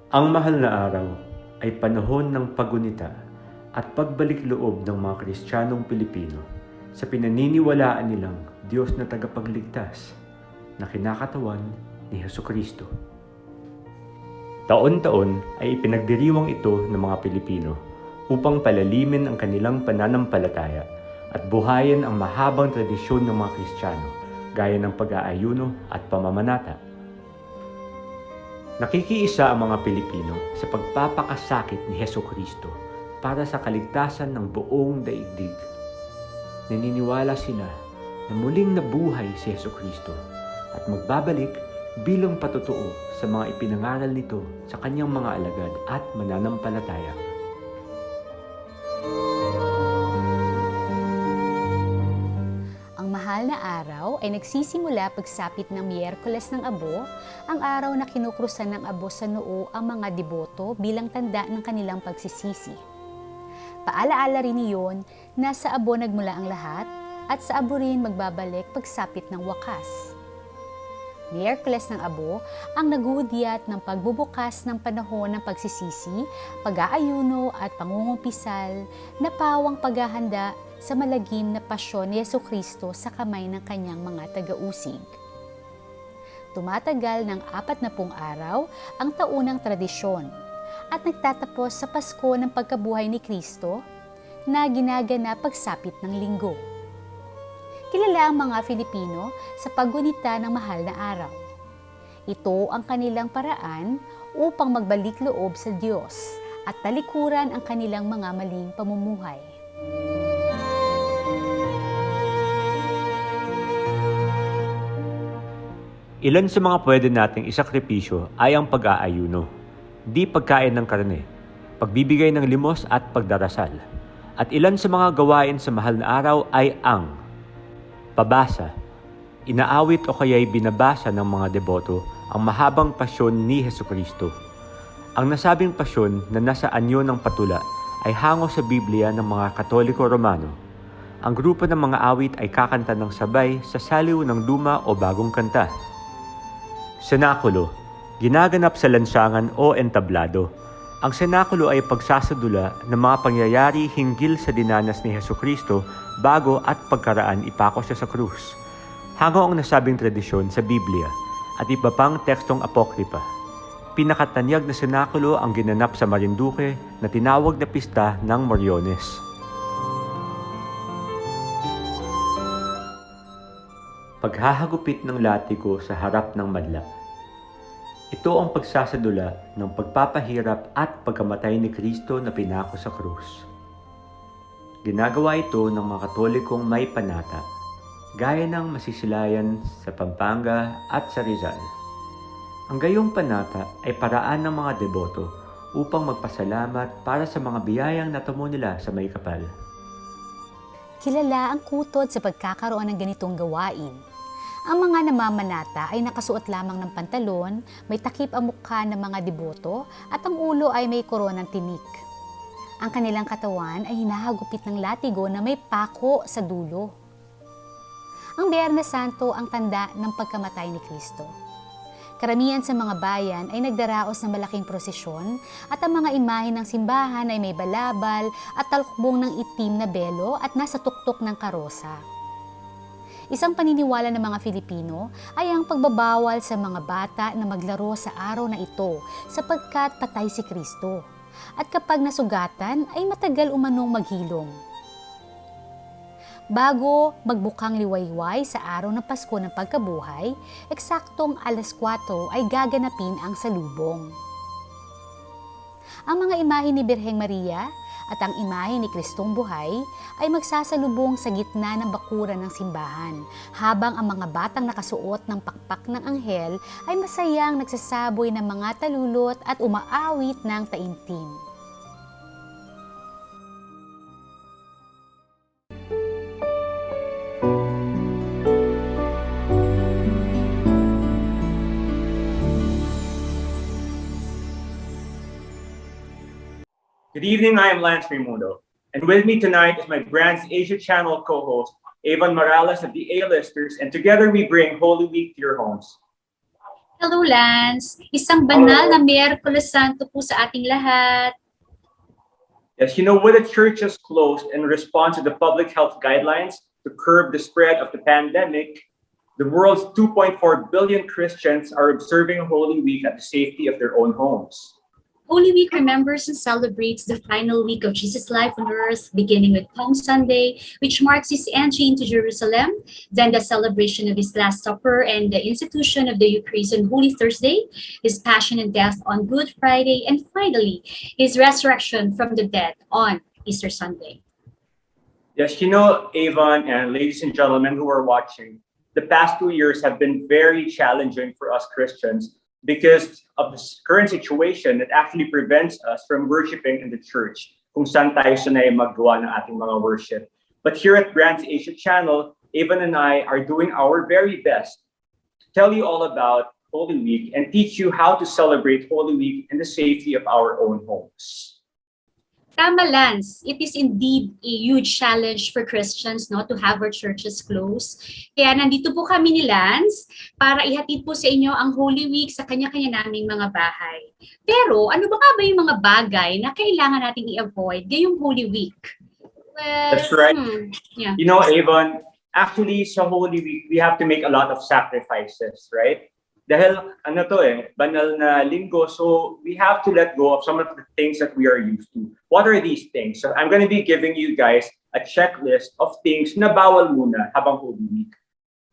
Ang mahal na araw ay panahon ng pagunita at pagbalik loob ng mga Kristiyanong Pilipino sa pinaniniwalaan nilang Diyos na tagapagligtas na kinakatawan ni Jesucristo. Taon-taon ay ipinagdiriwang ito ng mga Pilipino upang palalimin ang kanilang pananampalataya at buhayin ang mahabang tradisyon ng mga Kristiyano gaya ng pag-aayuno at pamamanata. Nakikiisa ang mga Pilipino sa pagpapakasakit ni Jesucristo para sa kaligtasan ng buong daigdig. Naniniwala sila na muling nabuhay si Jesucristo at magbabalik bilang patotoo sa mga ipinangaral nito sa kanyang mga alagad at mananampalataya. Mahal na araw ay nagsisimula pagsapit ng Miyerkules ng Abo, ang araw na kinukrusan ng abo sa noo ang mga deboto bilang tanda ng kanilang pagsisisi. Paalaala rin iyon na sa abo nagmula ang lahat at sa abo rin magbabalik pagsapit ng wakas. Miyerkules ng Abo ang naghudyat ng pagbubukas ng panahon ng pagsisisi, pag-aayuno at pangungumpisal na pawang paghahanda sa malagim na pasyon ni Jesucristo sa kamay ng kanyang mga taga-usig. Tumatagal ng 40 araw ang taunang tradisyon at nagtatapos sa Pasko ng pagkabuhay ni Kristo na ginaganap pagsapit ng linggo. Kilala ang mga Filipino sa paggunita ng mahal na araw. Ito ang kanilang paraan upang magbalik loob sa Diyos at talikuran ang kanilang mga maling pamumuhay. Ilan sa mga pwede nating isakripisyo ay ang pag-aayuno, di pagkain ng karne, pagbibigay ng limos at pagdarasal. At ilan sa mga gawain sa mahal na araw ay ang pabasa, inaawit o kaya'y binabasa ng mga deboto ang mahabang pasyon ni Jesucristo. Ang nasabing pasyon na nasa anyo ng patula ay hango sa Biblia ng mga Katoliko Romano. Ang grupo ng mga awit ay kakanta ng sabay sa saliw ng luma o bagong kanta. Senakulo, ginaganap sa lansangan o entablado. Ang senakulo ay pagsasadula ng mga pangyayari hinggil sa dinanas ni Jesucristo bago at pagkaraan ipako siya sa krus. Hango ang nasabing tradisyon sa Biblia at iba pang tekstong apokripa. Pinakatanyag na senakulo ang ginanap sa Marinduque na tinawag na pista ng Moriones. Paghahagupit ng latiko sa harap ng madla. Ito ang pagsasadula ng pagpapahirap at pagkamatay ni Kristo na pinako sa krus. Ginagawa ito ng mga Katolikong may panata, gaya ng masisilayan sa Pampanga at sa Rizal. Ang gayong panata ay paraan ng mga deboto upang magpasalamat para sa mga biyayang natamo nila sa may kapal. Kilala ang kutod sa pagkakaroon ng ganitong gawain. Ang mga namamanata ay nakasuot lamang ng pantalon, may takip ang mukha ng mga deboto at ang ulo ay may koronang tinik. Ang kanilang katawan ay hinahagupit ng latigo na may pako sa dulo. Ang Biyernes Santo ang tanda ng pagkamatay ni Kristo. Karamihan sa mga bayan ay nagdaraos ng malaking prosesyon at ang mga imahe ng simbahan ay may balabal at talukbong ng itim na belo at nasa tuktok ng karosa. Isang paniniwala ng mga Filipino ay ang pagbabawal sa mga bata na maglaro sa araw na ito sapagkat patay si Kristo. At kapag nasugatan ay matagal umanong maghilom. Bago magbukang liwayway sa araw ng Pasko ng Pagkabuhay, eksaktong 4:00 ay gaganapin ang salubong. Ang mga imahe ni Birheng Maria at ang imahe ni Kristong Buhay ay magsasalubong sa gitna ng bakuran ng simbahan, habang ang mga batang nakasuot ng pakpak ng anghel ay masayang nagsasaboy ng mga talulot at umaawit ng taimtim. Good evening, I am Lance Raimundo, and with me tonight is my Brandsasia Channel co-host, Avon Morales of the A-Listers, and together we bring Holy Week to your homes. Hello, Lance. Isang banal na Miyerkules Santo po sa ating lahat. Yes, you know, with the churches closed in response to the public health guidelines to curb the spread of the pandemic, the world's 2.4 billion Christians are observing Holy Week at the safety of their own homes. Holy Week remembers and celebrates the final week of Jesus' life on earth, beginning with Palm Sunday, which marks his entry into Jerusalem, then the celebration of his Last Supper and the institution of the Eucharist on Holy Thursday, his passion and death on Good Friday, and finally, his resurrection from the dead on Easter Sunday. Yes, you know, Avon and ladies and gentlemen who are watching, the past 2 years have been very challenging for us Christians because of the current situation that actually prevents us from worshiping in the church kung saan tayo sanay maggawa ng ating mga worship. But here at Brandsasia Channel, Avon and I are doing our very best to tell you all about Holy Week and teach you how to celebrate Holy Week in the safety of our own homes. Tama, Lance. It is indeed a huge challenge for Christians, no, to have our churches closed. Kaya nandito po kami ni Lance para ihatid po sa inyo ang Holy Week sa kanya-kanya naming mga bahay. Pero ano ba nga ba yung mga bagay na kailangan nating i-avoid ngayong Holy Week? Well, That's right. Yeah. You know, Avon, actually sa Holy Week, we have to make a lot of sacrifices, right? Dahil ano to banal na linggo, so we have to let go of some of the things that we are used to. What are these things? So I'm going to be giving you guys a checklist of things na bawal muna habang Holy Week.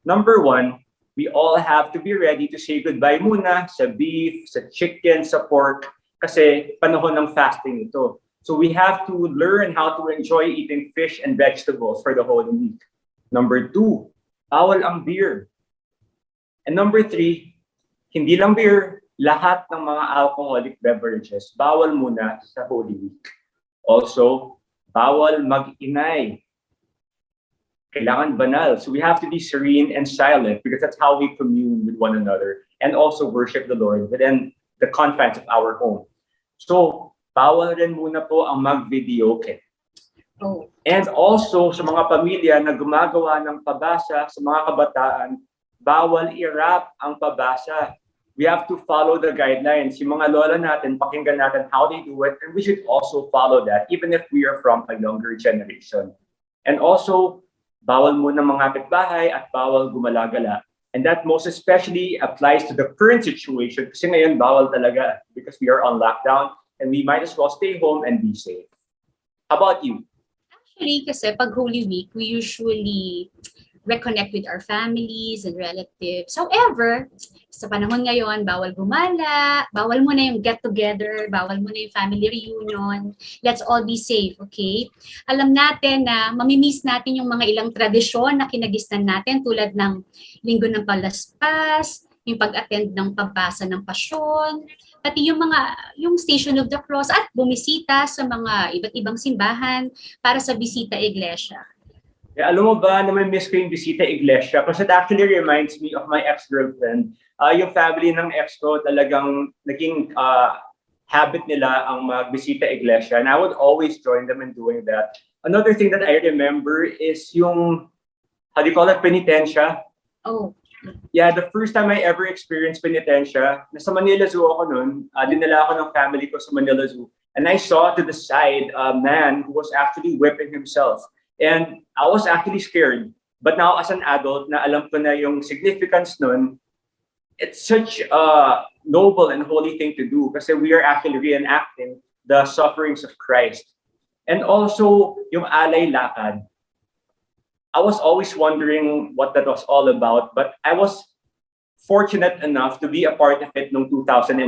Number 1, we all have to be ready to say goodbye muna sa beef, sa chicken, sa pork, kasi panahon ng fasting ito. So we have to learn how to enjoy eating fish and vegetables for the Holy Week. Number 2, bawal ang beer. And number 3, hindi lang beer, lahat ng mga alcoholic beverages, bawal muna sa Holy Week. Also, bawal mag-inay. Kailangan banal. So we have to be serene and silent because that's how we commune with one another and also worship the Lord within the confines of our home. So, bawal rin muna po ang mag-videoke. Oh. And also, sa mga pamilya na gumagawa ng pabasa sa mga kabataan, bawal i-rap ang pabasa. We have to follow the guidelines. Yung mga lola natin, pakinggan natin how they do it, and we should also follow that, even if we are from a younger generation. And also, bawal muna mga kapitbahay at bawal gumalagala. And that most especially applies to the current situation kasi ngayon bawal talaga because we are on lockdown and we might as well stay home and be safe. How about you? Actually, kasi pag Holy Week, we usually reconnect with our families and relatives. However, sa panahon ngayon, bawal gumala, bawal muna yung get-together, bawal muna yung family reunion. Let's all be safe, okay? Alam natin na mamimiss natin yung mga ilang tradisyon na kinagisnan natin tulad ng Linggo ng Palaspas, yung pag-attend ng pagbasa ng pasyon, pati yung Station of the Cross at bumisita sa mga iba't ibang simbahan para sa bisita iglesia. Yeah, alam mo ba na may miss ko yung bisita iglesia? Because it actually reminds me of my ex-girlfriend. Yung family ng ex ko talagang naging habit nila ang magbisita iglesia. And I would always join them in doing that. Another thing that I remember is yung, how do you call it, penitensya? Oh. Yeah, the first time I ever experienced penitensya, nasa Manila Zoo ako noon, dinala ako ng family ko sa Manila Zoo. And I saw to the side a man who was actually whipping himself. And I was actually scared. But now as an adult, na alam ko na yung significance nun, it's such a noble and holy thing to do kasi we are actually reenacting the sufferings of Christ. And also, yung alay lakad. I was always wondering what that was all about, but I was fortunate enough to be a part of it noong 2019.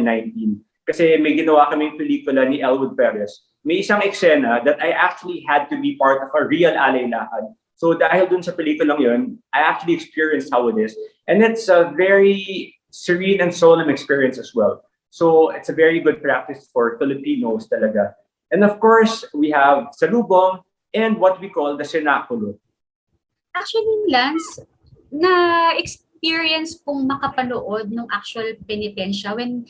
Kasi may ginawa kaming pelikula ni Elwood Perez. May isang eksena that I actually had to be part of a real alay lakad. So dahil dun sa pelikulang yun, I actually experienced how it is. And it's a very serene and solemn experience as well. So it's a very good practice for Filipinos talaga. And of course, we have salubong and what we call the cenaculo. Actually, Lance, na-experience kong makapanood ng actual penitensya when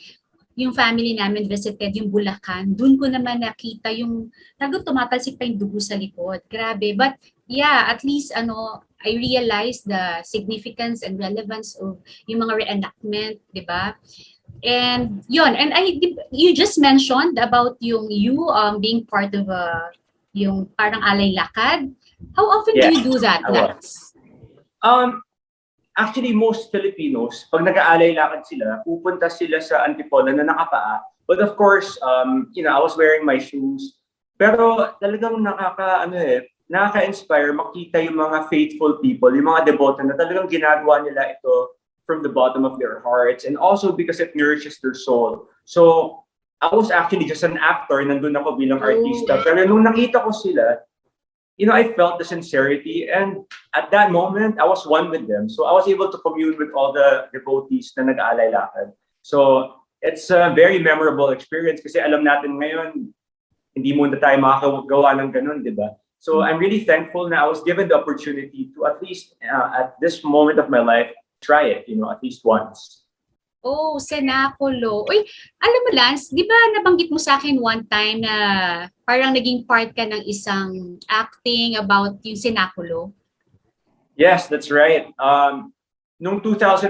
yung family namin visited yung Bulacan. Doon ko naman nakita yung tumatalsik pa yung dugo sa likod. Grabe. But yeah, at least I realized the significance and relevance of yung mga reenactment, di ba? And yun, and you just mentioned about you being part of yung parang alay lakad. How often do you do that, I was. Lance? Actually, most Filipinos, pag nag-aalay lakad sila, pupunta sila sa Antipolo na nakapaa. But of course, I was wearing my shoes. Pero talagang nakaka-inspire makita yung mga faithful people, yung mga devoto na talagang ginagawa nila ito from the bottom of their hearts, and also because it nourishes their soul. So, I was actually just an actor, nandun ako bilang artista. Pero nung nakita ko sila, I felt the sincerity, and at that moment, I was one with them. So I was able to commune with all the devotees na nag-aalay lakad. So it's a very memorable experience kasi alam natin ngayon, hindi muna tayo makakagawa ng ganun, di ba? So I'm really thankful na I was given the opportunity to at least, at this moment of my life, try it, at least once. Oh, senakulo. Uy, alam mo, Lance, di ba nabanggit mo sa akin one time na parang naging part ka ng isang acting about yung senakulo? Yes, that's right. Noong 2014,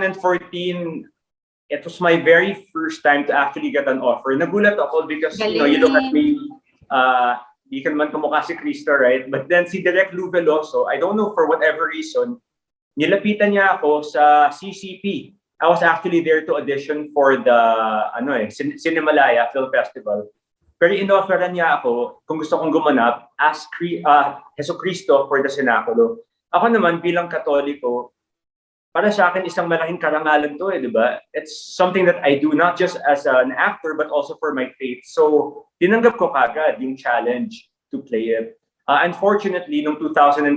it was my very first time to actually get an offer. Nagulat ako because, you look at me, di ka naman kamukha si Cristo, right? But then si Direk Lou Veloso, I don't know for whatever reason, nilapitan niya ako sa CCP. I was actually there to audition for the Cinemalaya Film Festival. Pero inofferan niya ako kung gusto kong gumanap as Jesu Cristo for the Cenaculo. Ako naman bilang Katoliko, para sa akin isang malaking karangalan to, di ba? It's something that I do not just as an actor but also for my faith. So tinanggap ko kagad yung challenge to play it. Unfortunately, noong 2014,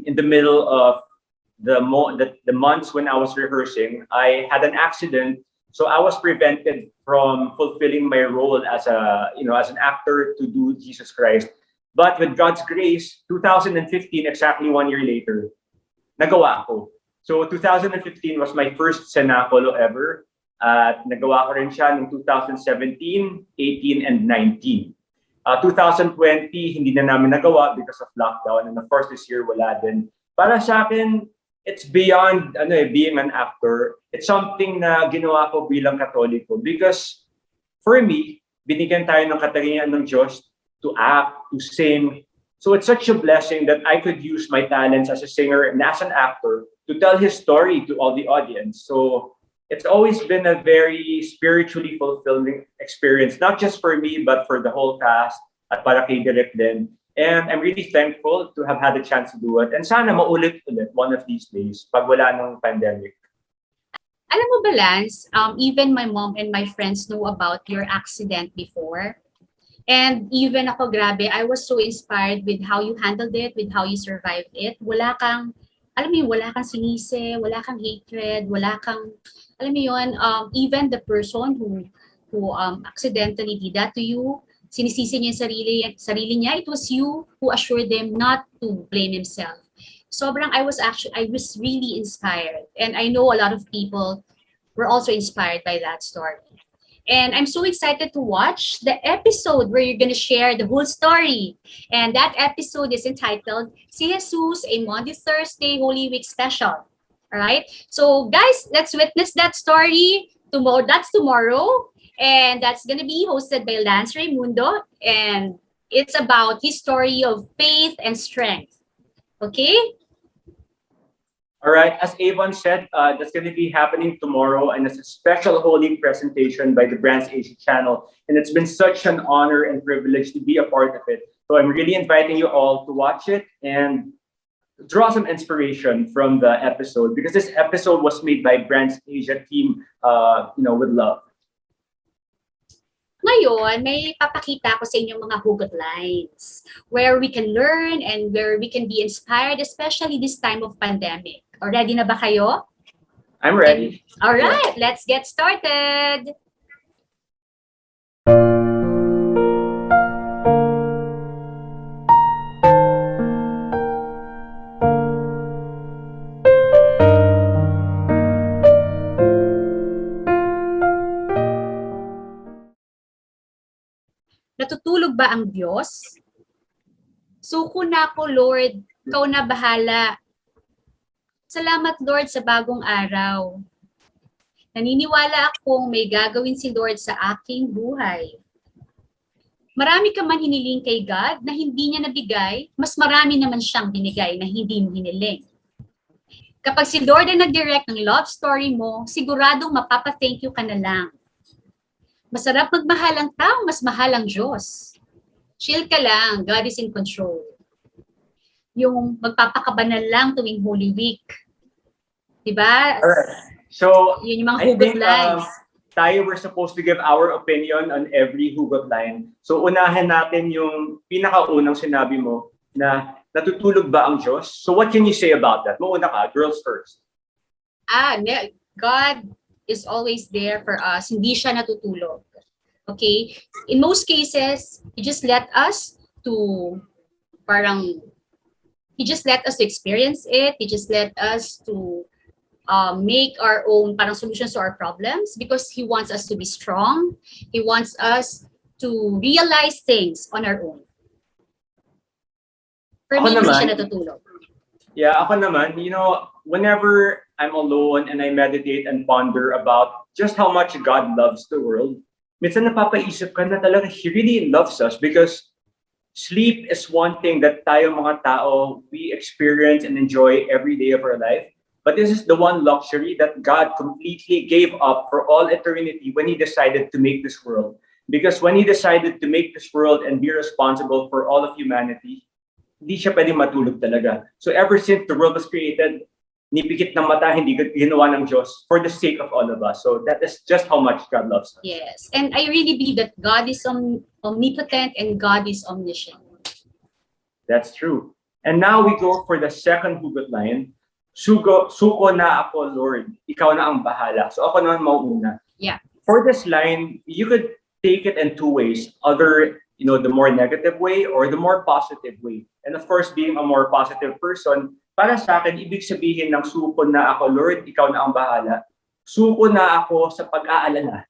in the middle of the months when I was rehearsing, I had an accident, so I was prevented from fulfilling my role as an actor to do Jesus Christ. But with God's grace, 2015, exactly 1 year later, nagawa ko. So 2015 was my first cenaculo ever. At nagawa ko rin siya noong 2017, 18, and 19. 2020, hindi na namin nagawa because of lockdown, and of course this year wala din. Para sa akin, it's beyond being an actor. It's something na ginawa ko bilang Katoliko because for me, binigyan tayo ng katangian ng Diyos to act, to sing. So it's such a blessing that I could use my talents as a singer and as an actor to tell His story to all the audience. So it's always been a very spiritually fulfilling experience, not just for me, but for the whole cast at para kay Direk din. And I'm really thankful to have had a chance to do it. And sana maulit-ulit one of these days pag wala ng pandemic. Alam mo ba, Lance, even my mom and my friends know about your accident before. And even ako, grabe, I was so inspired with how you handled it, with how you survived it. Wala kang sinisi, wala kang hatred, wala kang, alam mo yun, even the person who accidentally did that to you, sinisisi niya yung sarili niya, it was you who assured them not to blame himself. I was really inspired. And I know a lot of people were also inspired by that story. And I'm so excited to watch the episode where you're going to share the whole story. And that episode is entitled, Si Jesus, a Maundy Thursday Holy Week Special. All right? So guys, let's witness that story tomorrow. That's tomorrow. And that's going to be hosted by Lance Raimundo. And it's about his story of faith and strength. Okay? All right. As Avon said, that's going to be happening tomorrow. And it's a special Holy presentation by the Brandsasia Channel. And it's been such an honor and privilege to be a part of it. So I'm really inviting you all to watch it and draw some inspiration from the episode, because this episode was made by Brandsasia team, with love. Ngayon, may papakita ko sa inyong mga hugot lines where we can learn and where we can be inspired, especially this time of pandemic. O, ready na ba kayo? I'm ready. All right, let's get started. Natutulog ba ang Diyos? Suko na ako, Lord. Ikaw na bahala. Salamat Lord sa bagong araw. Naniniwala akong may gagawin si Lord sa aking buhay. Marami ka man hiniling kay God na hindi niya nabigay, mas marami naman siyang binigay na hindi mo hiniling. Kapag si Lord ang nag-direct ng love story mo, siguradong mapapa-thank you ka na lang. Masarap magmahal ang tao, mas mahal ang Diyos. Chill ka lang, God is in control. Yung magpapakabanal lang tuwing Holy Week. Diba? Alright. So, Yun yung mga I hugot think lines. tayo we're supposed to give our opinion on every hugot line. So, unahin natin yung pinakaunang sinabi mo na natutulog ba ang Diyos? So, what can you say about that? Mauna ka, girls first. God is always there for us. Hindi siya natutulog. Okay? In most cases, He just let us to experience it. He just let us to make our own solutions to our problems because He wants us to be strong. He wants us to realize things on our own. For me, hindi siya natutulog. Yeah, ako naman, whenever I'm alone and I meditate and ponder about just how much God loves the world, minsan napapaisip ka na talaga He really loves us because sleep is one thing that tayo mga tao, we experience and enjoy every day of our life. But this is the one luxury that God completely gave up for all eternity when He decided to make this world. Because when He decided to make this world and be responsible for all of humanity, hindi siya pwedeng matulog talaga. So ever since the world was created, nipikit ng mata, hindi ginawa ng Diyos for the sake of all of us. So that is just how much God loves us. Yes, and I really believe that God is omnipotent and God is omniscient. That's true. And now we go for the second hugot line. Suko na ako, Lord. Ikaw na ang bahala. So ako naman mauuna. Yeah. For this line, you could take it in two ways. Either, the more negative way or the more positive way. And of course, being a more positive person, para sa akin, ibig sabihin ng suko na ako, Lord, ikaw na ang bahala. Suko na ako sa pag-aalala.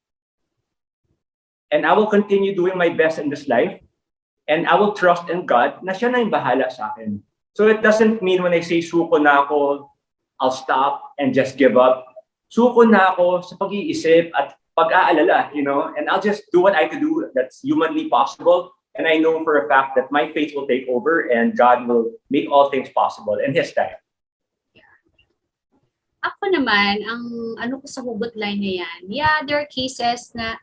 And I will continue doing my best in this life. And I will trust in God na siya na yung bahala sa akin. So it doesn't mean when I say suko na ako, I'll stop and just give up. Suko na ako sa pag-iisip at pag-aalala, and I'll just do what I can do that's humanly possible. And I know for a fact that my faith will take over and God will make all things possible in His time. Ako naman, ang ko sa hugot line na yan, there are cases na,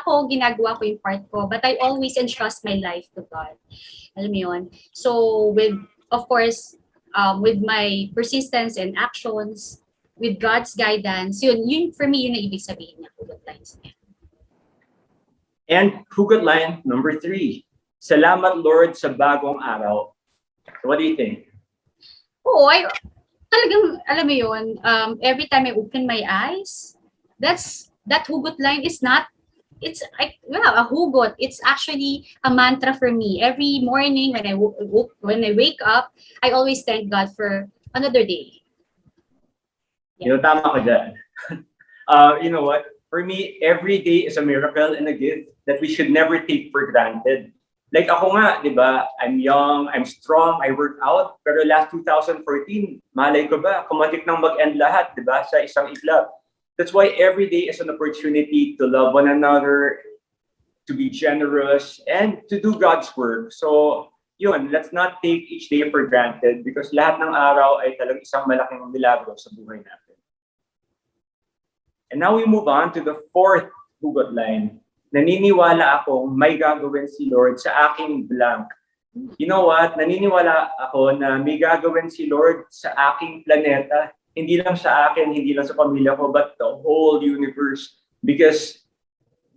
ako ginagawa ko yung part ko, but I always entrust my life to God. Alam mo yun? So, of course, with my persistence and actions, with God's guidance, yun for me, yun na ibig sabihin ng hugot lines na yan. And hugot line number 3. Salamat Lord sa bagong araw. So what do you think? Talagang, alam mo yun, every time I open my eyes, that hugot line is not, it's a hugot. It's actually a mantra for me. Every morning when I wake up, I always thank God for another day. Yeah. Tama ka dyan. You know what? For me, every day is a miracle and a gift that we should never take for granted. Like ako nga, di ba? I'm young, I'm strong, I work out. Pero last 2014, malay ko ba, kumatik nang mag-end lahat, di ba? Sa isang iglap. That's why every day is an opportunity to love one another, to be generous, and to do God's work. So, yun, let's not take each day for granted because lahat ng araw ay talagang isang malaking milagro sa buhay natin. And now we move on to the fourth hugot line. Naniniwala akong may gagawin si Lord sa aking blank. You know what? Naniniwala ako na may gagawin si Lord sa aking planeta. Hindi lang sa akin, hindi lang sa pamilya ko, but the whole universe. Because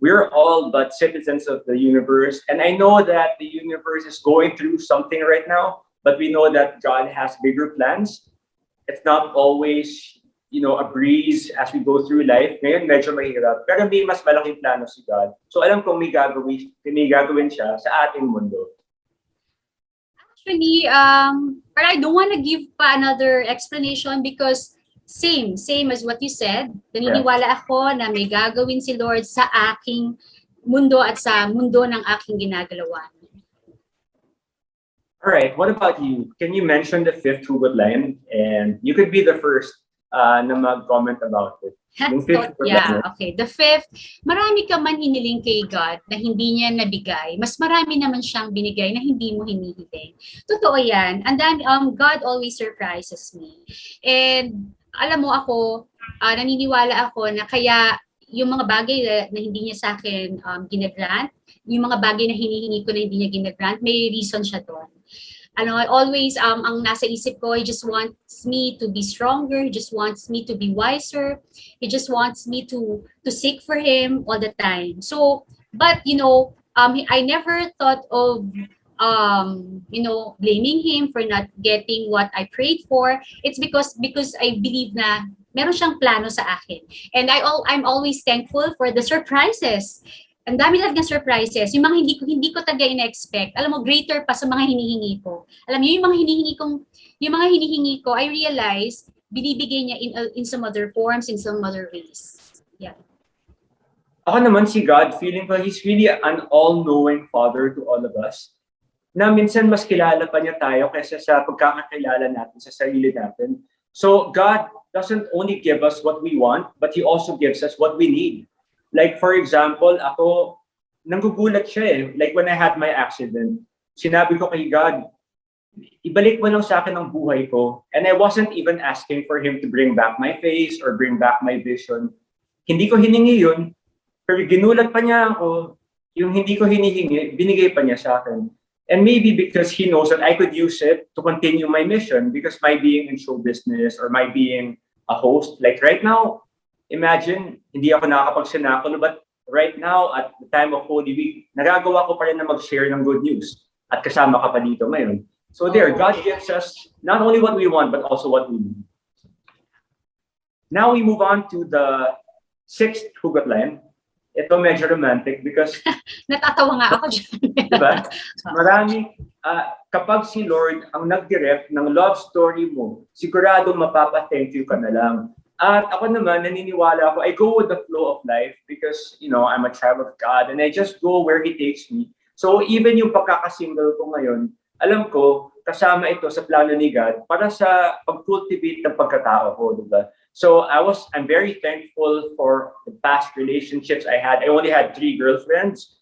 we're all but citizens of the universe. And I know that the universe is going through something right now, but we know that God has bigger plans. It's not always a breeze as we go through life. Ngayon, medyo mahirap. Pero may mas malaking plano si God. So alam kong may gagawin siya sa ating mundo. Actually, but I don't want to give pa another explanation because same as what you said. Naniniwala ako na may gagawin si Lord sa aking mundo at sa mundo ng aking ginagalawan. All right, what about you? Can you mention the fifth hugot line? And you could be the first na mag-comment about it. Yung So, fifth hugot yeah, line. okay. The fifth, marami ka man hiniling kay God na hindi niya nabigay. Mas marami naman siyang binigay na hindi mo hinihiling. Totoo yan. And then, God always surprises me. And alam mo ako, naniniwala ako na kaya yung mga bagay na hindi niya sa akin ginagrant, yung mga bagay na hinihingi ko na hindi niya ginagrant, may reason siya doon. Ano, always ang nasa isip ko, he just wants me to be stronger, he just wants me to be wiser, he just wants me to seek for him all the time. So, but I never thought of blaming him for not getting what I prayed for. It's because I believe na meron siyang plano sa akin. And I'm always thankful for the surprises. Ang dami talagang surprises. Yung mga hindi ko talaga ina-expect. Alam mo, greater pa sa mga hinihingi ko. Alam niyo, yung mga hinihingi ko, I realize, binibigay niya in some other forms, in some other ways. Yeah. Ako naman si God, feeling ko He's really an all-knowing Father to all of us. Na minsan mas kilala pa niya tayo kaysa sa pagkakakilala natin sa sarili natin. So God doesn't only give us what we want, but He also gives us what we need. Like for example, ako, nanggugulat siya eh. Like when I had my accident, sinabi ko kay God, ibalik mo lang sa akin ang buhay ko. And I wasn't even asking for Him to bring back my face or bring back my vision. Hindi ko hiningi yun, pero ginulat pa niya ako, yung hindi ko hinihingi, binigay pa niya sa akin. And maybe because He knows that I could use it to continue my mission, because my being in show business or my being a host, like right now, imagine, hindi ako nakakapagsinakol, but right now, at the time of Holy Week, nagagawa ko pa rin na mag-share ng good news. At kasama ka pa dito ngayon. So there, God gives us not only what we want, but also what we need. Now we move on to the sixth hugot line. Ito medyo romantic because Natatawa nga ako dyan. diba? Marami, kapag si Lord ang nag-direct ng love story mo, sigurado mapapa-thank you ka na lang. At ako naman, naniniwala ako, I go with the flow of life because, I'm a child of God and I just go where He takes me. So even yung pagkakasingle ko ngayon, alam ko, kasama ito sa plano ni God para sa pag-cultivate ng pagkatao ko, diba? So I'm very thankful for the past relationships I had. I only had 3 girlfriends.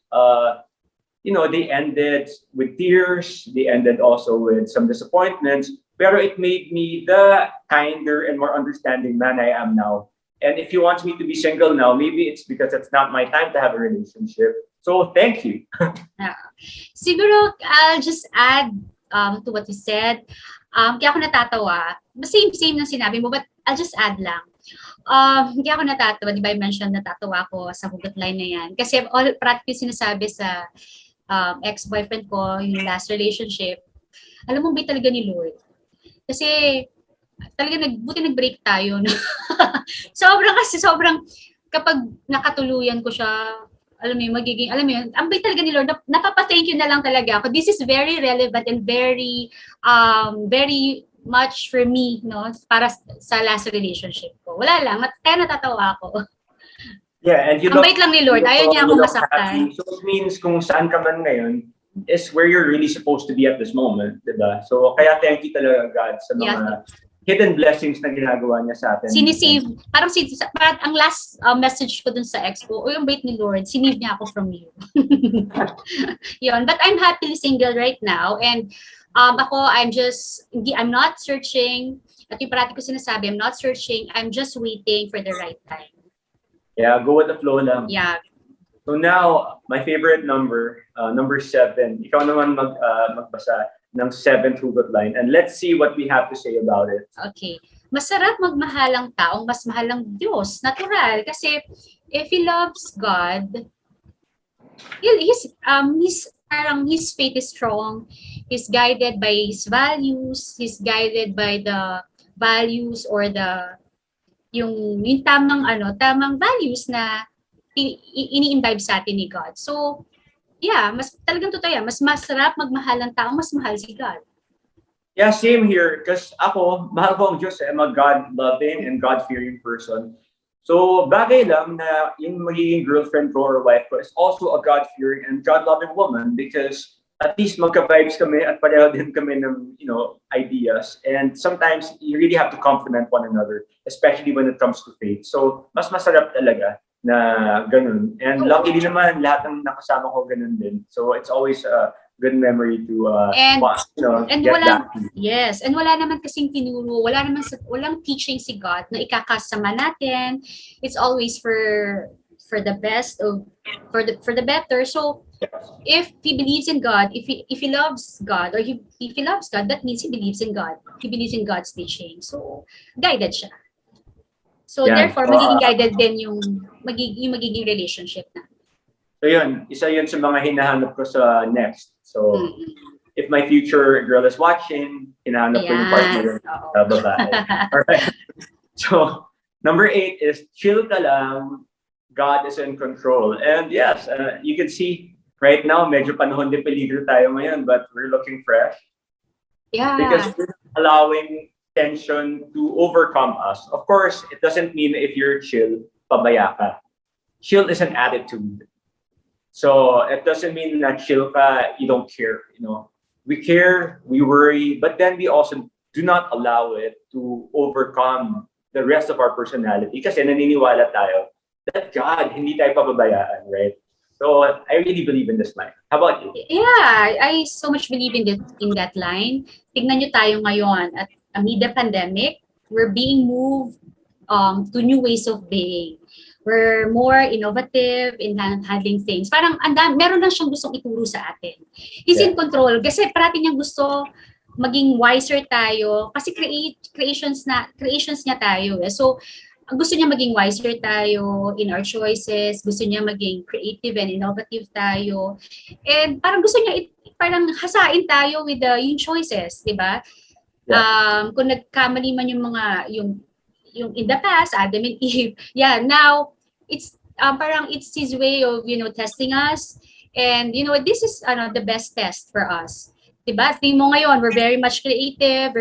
They ended with tears. They ended also with some disappointments. Pero it made me the kinder and more understanding man I am now. And if He wants me to be single now, maybe it's because it's not my time to have a relationship. So thank you. Siguro, I'll just add to what you said. Kaya ako natatawa. Same ng sinabi mo, but I'll just add lang. Kaya ako natatawa, di ba I mentioned natatawa ako sa hugot line na yan. Kasi practice sinasabi sa ex-boyfriend ko, yung last relationship, alam mo ba talaga ni Lord? Kasi talaga buti nag-break tayo. No? sobrang kapag nakatuluyan ko siya, alam mo yun, ang bait talaga ni Lord, napapa-thank you na lang talaga ako. This is very relevant and very much for me, no, para sa last relationship ko. Wala lang, kaya natatawa ako. Yeah, and ang bait lang ni Lord, ayaw niya akong masaktan. So it means kung saan ka man ngayon, is where you're really supposed to be at this moment, diba? So kaya thank you talaga God sa mga hidden blessings na ginagawa niya sa atin. Sinisave, parang ang last message ko dun sa ex ko, yung bait ni Lord, sinave niya ako from you. Yun, but I'm happily single right now and ako, I'm not searching, at yung parati ko sinasabi, I'm not searching, I'm just waiting for the right time. Yeah, go with the flow lang. Yeah. So now, my favorite number, number 7. Ikaw naman magbasa ng 7th hugot line. And let's see what we have to say about it. Okay. Masarap magmahal ang taong mas mahal ang Diyos. Natural. Kasi if he loves God, his faith is strong. He's guided by his values. He's guided by the values or yung tamang values na ini-imbibe sa atin ni God. So, yeah, talagang totoo yan. Mas masarap magmahal ang taong mas mahal si God. Yeah, same here. Because ako, mahal ko ang Diyos. I'm a God-loving and God-fearing person. So, bagay lang na yung magiging girlfriend ko or wife ko is also a God-fearing and God-loving woman because at least magka-vibes kami at pareho din kami ng, ideas. And sometimes you really have to complement one another, especially when it comes to faith. So, mas masarap talaga na ganun. And luckily naman, lahat ng nakasama ko ganun din. So, it's always a good memory to, and get wala, back to. yes, and wala naman kasing tinuro, walang teaching si God na ikakasama natin. It's always for the best of for the better. So if he believes in God, if he loves God, or if he loves God, that means he believes in God. He believes in God's teaching. So guided siya. So therefore, magiging guided din yung magiging relationship na. So yun, isa yun sa mga hinahanap ko sa next. So if my future girl is watching, hinahanap ko yung partner na babae. Alright. So number 8 is chill ka lang, God is in control. And yes, you can see right now, medyo panahon de peligro tayo ngayon, but we're looking fresh. Yeah. Because we're allowing tension to overcome us. Of course, it doesn't mean if you're chill, pabaya ka. Chill is an attitude. So it doesn't mean that chill ka, you don't care. We care, we worry, but then we also do not allow it to overcome the rest of our personality. Kasi naniniwala tayo that God, hindi tayo pababayaan, right? So I really believe in this line. How about you? Yeah, I so much believe in that line. Tignan nyo tayo ngayon at amid the pandemic, we're being moved to new ways of being. We're more innovative in handling things. Parang meron lang siyang gustong ituro sa atin. He's in control kasi parati niyang gusto maging wiser tayo kasi creations niya tayo. So gusto niya maging wiser tayo in our choices, gusto niya maging creative and innovative tayo. And parang gusto niya parang hasain tayo with yung choices, 'di ba? Kung nagkamali man yung in the past, Adam and Eve, now it's parang it's his way of testing us, and this is the best test for us, diba? Tingin mo ngayon, we're very much creative,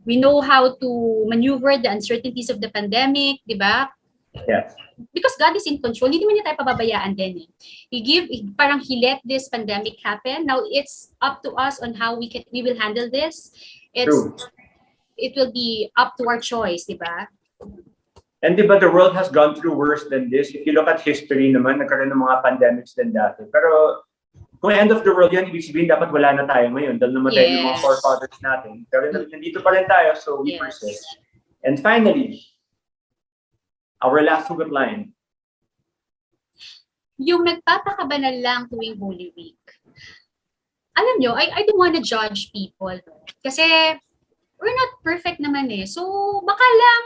we know how to maneuver the uncertainties of the pandemic, diba? Yes. Because God is in control, hindi naman niya tayo pababayaan din. Parang he let this pandemic happen. Now it's up to us on how we will handle this. True. It will be up to our choice, di ba? And di ba the world has gone through worse than this? If you look at history naman, nagkaroon ng mga pandemics din dati. Pero kung end of the world yan, ibig sabihin dapat wala na tayo ngayon dahil namatay yung mga forefathers natin. Pero nandito pa rin tayo, so we persist. And finally, our last hugot line. Yung nagpapakabanal lang tuwing Holy Week. Alam nyo, I don't wanna judge people. Kasi we're not perfect naman eh. So, baka lang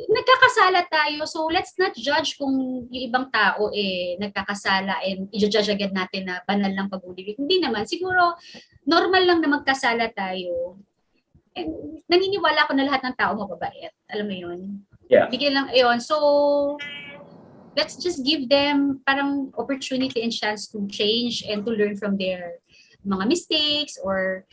nagkakasala tayo. So, let's not judge kung yung ibang tao nagkakasala and i-judge agad natin na banal lang pag Holy Week. Hindi naman. Siguro, normal lang na magkasala tayo. And naniniwala ko na lahat ng tao mababait. Alam mo yun? Yeah. Bigyan lang yun. So, let's just give them parang opportunity and chance to change and to learn from their mga mistakes or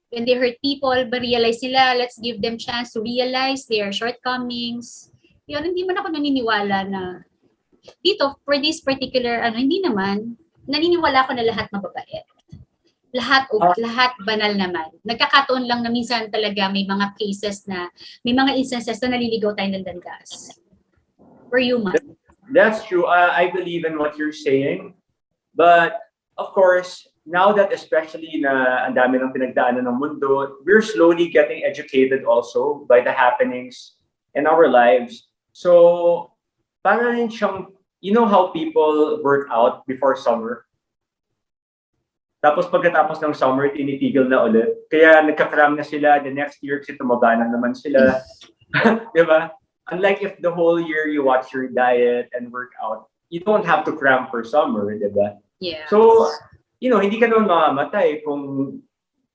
when they hurt people, but realize nila, let's give them chance to realize their shortcomings. Yun, hindi man ako naniniwala na dito, for this particular, hindi naman, naniniwala ko na lahat mababait. Lahat banal naman. Nagkakataon lang na minsan talaga may mga cases na, may mga instances na naliligaw tayo ng dangas. We're human. That's true. I believe in what you're saying. But, of course, now that especially na ang dami ng pinagdaanan ng mundo, we're slowly getting educated also by the happenings in our lives. So, parang rin siyang, you know how people work out before summer? Tapos pagkatapos ng summer, tinitigil na ulit. Kaya nagkakram na sila, the next year kasi tumaba na naman sila. Diba? Unlike if the whole year you watch your diet and work out, you don't have to cram for summer, diba? Yeah. So, hindi ka naman mamamatay kung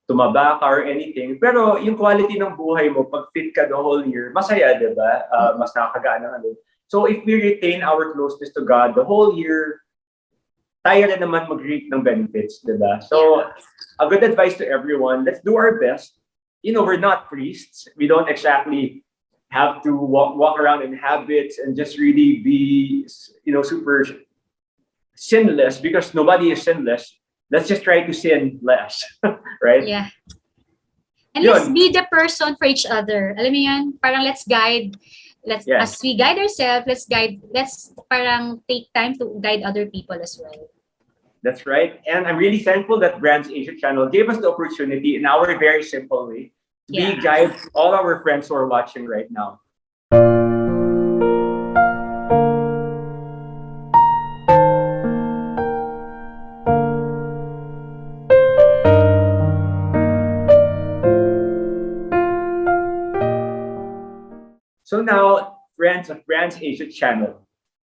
tumaba ka or anything. Pero yung quality ng buhay mo, pag fit ka the whole year, masaya, diba? Mas nakakagaan ng So if we retain our closeness to God the whole year, tayo na naman mag-reap ng benefits, diba? So, a good advice to everyone, let's do our best. We're not priests. We don't exactly have to walk around in habits and just really be, super sinless because nobody is sinless. Let's just try to sin less, right? Yeah. And Yun. let's be the person for each other. Alam mo yun? Parang Yeah. as we guide ourselves, let's parang take time to guide other people as well. That's right. And I'm really thankful that Brandsasia Channel gave us the opportunity in our very simple way to be Yeah. guide all our friends who are watching right now. So now, friends of Brandsasia Channel,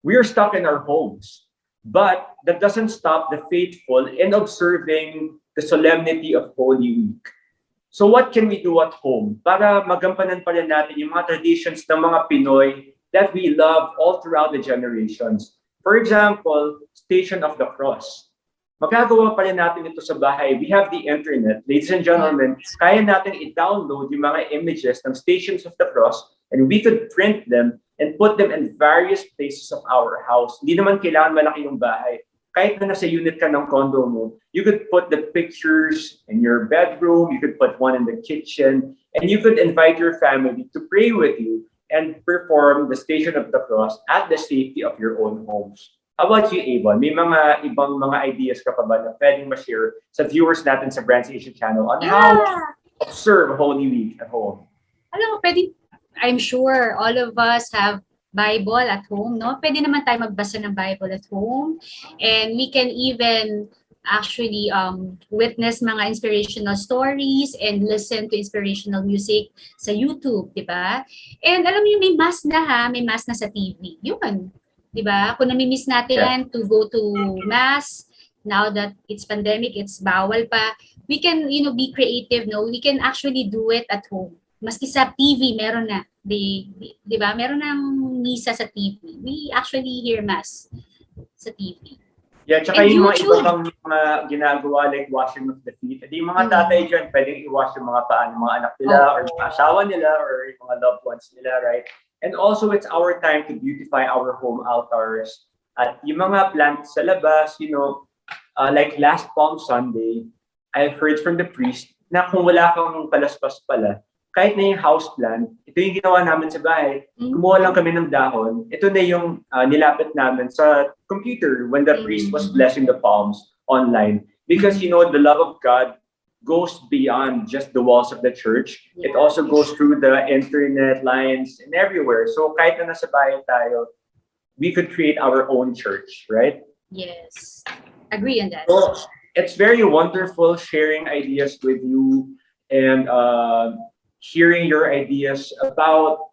we are stuck in our homes. But that doesn't stop the faithful in observing the solemnity of Holy Week. So what can we do at home para magampanan pa rin natin yung mga traditions ng mga Pinoy that we love all throughout the generations? For example, Station of the Cross. Magagawa pa rin natin ito sa bahay. We have the internet. Ladies and gentlemen, kaya natin i-download yung mga images ng Stations of the Cross and we could print them and put them in various places of our house. Hindi naman kailangan malaki yung bahay. Kahit na nasa unit ka ng condo mo, you could put the pictures in your bedroom, you could put one in the kitchen, and you could invite your family to pray with you and perform the Station of the Cross at the safety of your own homes. How about you, Avon? May mga ibang mga ideas ka pa ba na pwedeng ma-share sa viewers natin sa Brandsasia Channel on how to observe Holy Week at home? Alam mo, I'm sure all of us have Bible at home, no? Pwede naman tayo magbasa ng Bible at home. And we can even actually witness mga inspirational stories and listen to inspirational music sa YouTube, di ba? And alam mo yung may mass na sa TV. Yun, di ba? Kung namimiss natin to go to mass, now that it's pandemic, it's bawal pa, we can, be creative, no? We can actually do it at home. Maski sa TV, meron na. Di ba? Meron ng misa sa TV. We actually hear mass sa TV. Yeah, tsaka And yung mga YouTube. iba pang mga ginagawa like washing of the feet. At yung mga tatay dyan, pwedeng i-wash yung mga paa ng mga anak nila or yung asawa nila or yung mga loved ones nila, right? And also, it's our time to beautify our home altars. At yung mga plants sa labas, like last Palm Sunday, I've heard from the priest na kung wala kang palaspas pala, kahit na yung house plant, ito yung ginawa namin sa bahay. Kumuha lang kami ng dahon. Ito na yung nilapit namin sa computer when the priest was blessing the palms online. Because, the love of God goes beyond just the walls of the church. It also goes through the internet lines and everywhere. So kahit na nasa bahay tayo, we could create our own church, right? Yes. Agree on that. So it's very wonderful sharing ideas with you and hearing your ideas about,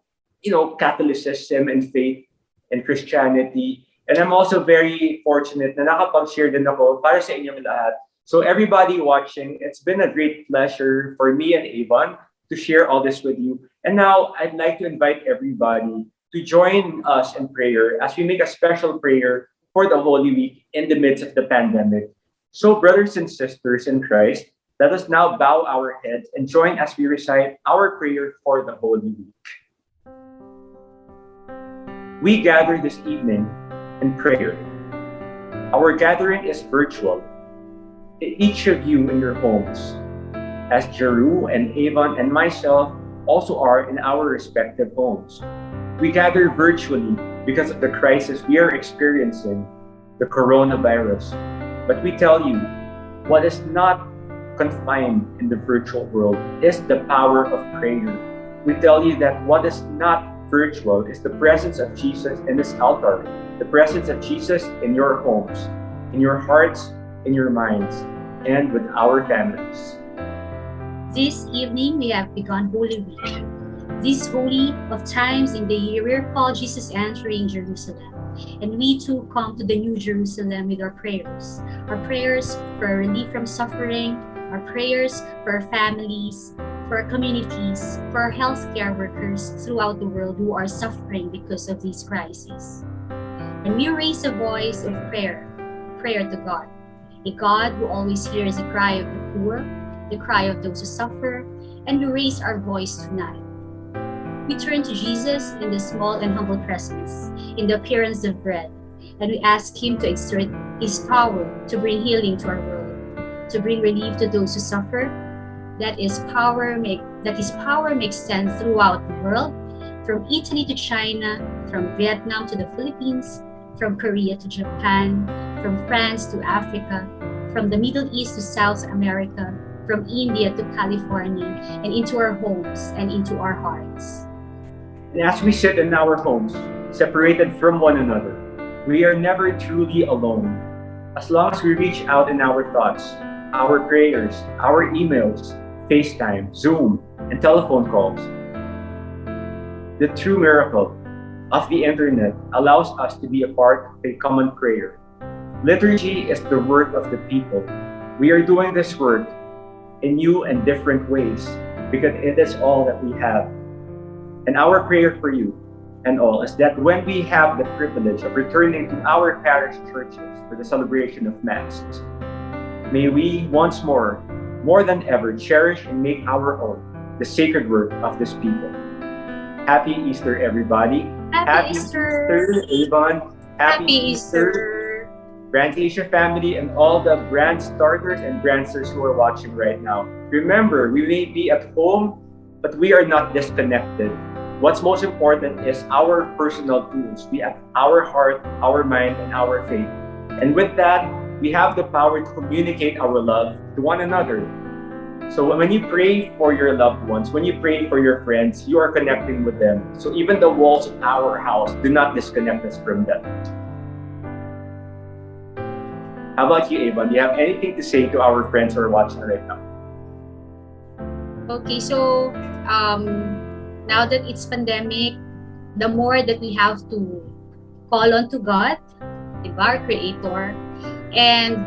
Catholicism and faith and Christianity. And I'm also very fortunate na nakapag-share din ako para sa inyong lahat. So everybody watching, it's been a great pleasure for me and Avon to share all this with you. And now I'd like to invite everybody to join us in prayer as we make a special prayer for the Holy Week in the midst of the pandemic. So brothers and sisters in Christ, let us now bow our heads and join as we recite our prayer for the Holy Week. We gather this evening in prayer. Our gathering is virtual. Each of you in your homes, as Jeru and Avon and myself also are in our respective homes. We gather virtually because of the crisis we are experiencing, the coronavirus. But we tell you, what is not confined in the virtual world is the power of prayer. We tell you that what is not virtual is the presence of Jesus in this altar, the presence of Jesus in your homes, in your hearts, in your minds, and with our families. This evening, we have begun Holy Week. This holy of times in the year, we're called Jesus entering Jerusalem. And we too come to the New Jerusalem with our prayers. Our prayers for relief from suffering, our prayers for our families, for our communities, for our healthcare workers throughout the world who are suffering because of these crises. And we raise a voice of prayer to God, a God who always hears the cry of the poor, the cry of those who suffer, and we raise our voice tonight. We turn to Jesus in the small and humble presence, in the appearance of bread. and we ask Him to exert His power to bring healing to our world, to bring relief to those who suffer, that His power may extend throughout the world, from Italy to China, from Vietnam to the Philippines, from Korea to Japan, from France to Africa, from the Middle East to South America, from India to California, and into our homes and into our hearts. And as we sit in our homes, separated from one another, we are never truly alone. As long as we reach out in our thoughts, our prayers, our emails, FaceTime, Zoom, and telephone calls. The true miracle of the internet allows us to be a part of a common prayer. Liturgy is the work of the people. We are doing this work in new and different ways because it is all that we have. And our prayer for you and all is that when we have the privilege of returning to our parish churches for the celebration of Mass, may we once more than ever, cherish and make our own the sacred work of this people. Happy Easter, everybody. Happy Easter, Avon. Happy Easter, Brandsasia family, and all the brand starters and brandsters who are watching right now. Remember, we may be at home, but we are not disconnected. What's most important is our personal tools. We have our heart, our mind, and our faith. And with that, we have the power to communicate our love to one another. So when you pray for your loved ones, when you pray for your friends, you are connecting with them. So even the walls of our house do not disconnect us from them. How about you, Ava? Do you have anything to say to our friends who are watching right now? Okay, so now that it's pandemic, the more that we have to call on to God, our Creator, and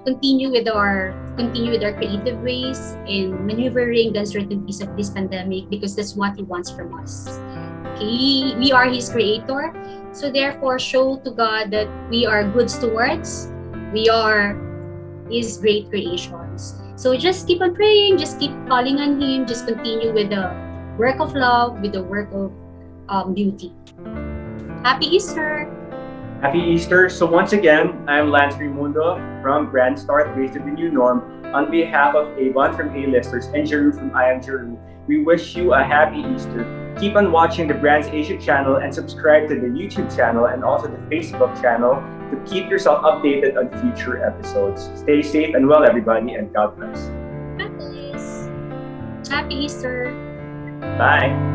continue with our creative ways in maneuvering the uncertainties of this pandemic, because that's what He wants from us. Okay, we are His Creator, so therefore show to God that we are good stewards. We are His great creations. So just keep on praying, just keep calling on Him, just continue with the work of love, with the work of beauty. Happy Easter! Happy Easter. So once again, I'm Lance Raimundo from Brandstars, based in the New Norm. On behalf of Avon from A-Listers and Jeru from I Am Jeru, we wish you a happy Easter. Keep on watching the Brandsasia Channel and subscribe to the YouTube channel and also the Facebook channel to keep yourself updated on future episodes. Stay safe and well, everybody, and God bless. Happy Easter! Bye.